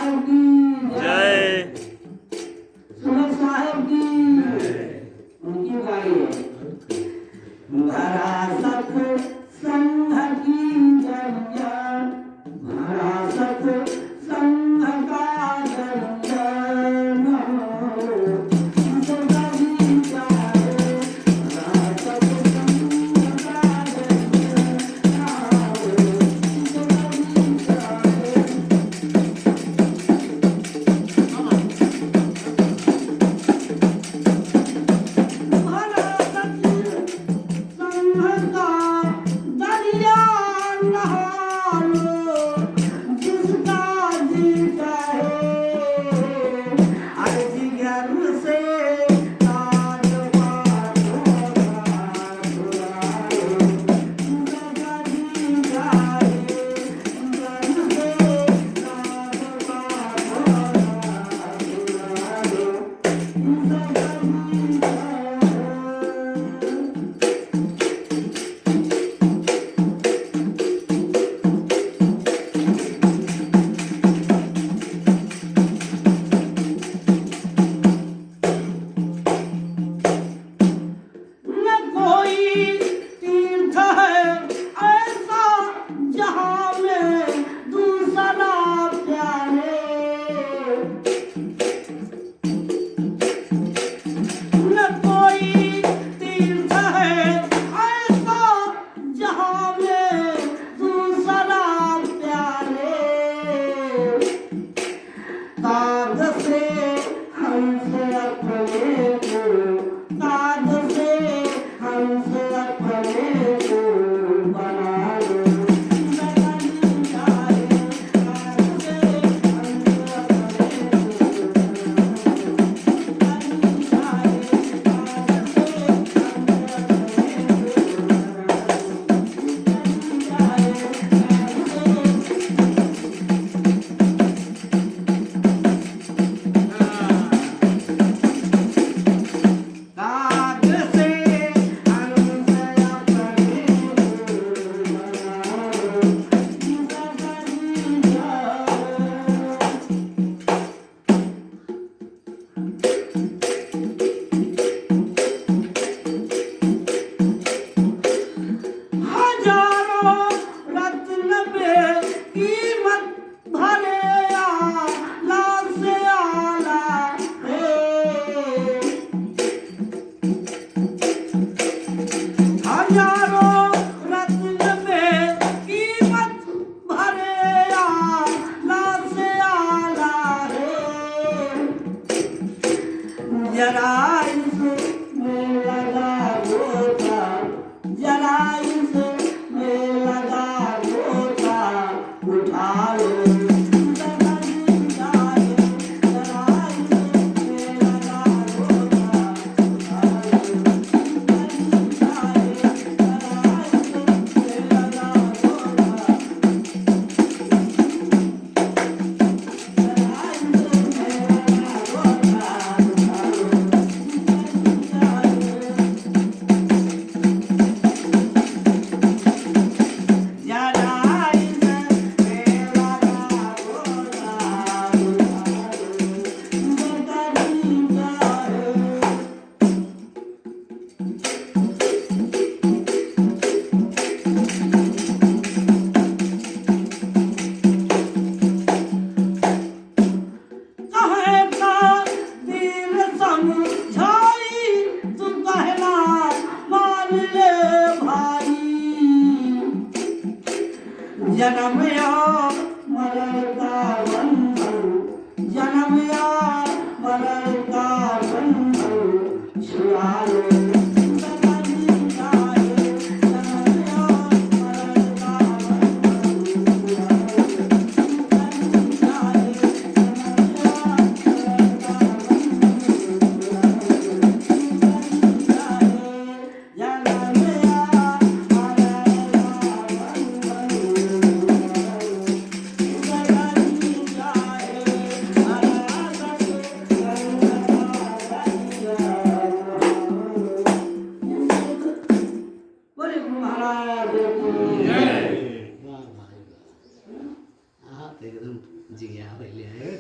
साहेब की जय सुनक साहेब की उनकी गाड़ी है भरा सत संघ की जंजा भरा सत संघ का जंजन सभी चाहे भरा सत संघ का जंजन सभी चाहे भरा सत संघ का दरिया नहालो जिसका जी चाहे अर्जी घर से ताज पालो जिसका जी चाहे घर से ताज पालो जिसका जी चाहे न कोई तीर्थ है ऐसा जहाँ में दूसरा प्यारे न कोई तीर्थ है ऐसा जहाँ में दूसरा प्यारे काग से हमसे अपने को काग से हमसे अपने को बना लो लगन जाए काग से हमसे अपने को लगन जाए काग से हमसे हजारों रत्न में कीमत भरे आला से आला है हजारों रत्न में कीमत भरे आला से आला है जरा इसमें लगा गोता जरा इसमें लगा गोता उठा लो लगन जाए जरा इसमें लगा गोता उठा लो लगन जाए जरा इसमें लगा गोता जरा इसमें लगा गोता उठा लो लगन जाए जन्म या मरण का बंधन जन्म या मरण का बंधन छुड़ा लो लगन जाए जन्म या मरण का बंधन छुड़ा लो लगन जाए जन्म या मरण का बंधन छुड़ा लो लगन जाए जन्म एकदम जिग्या पहिले आहे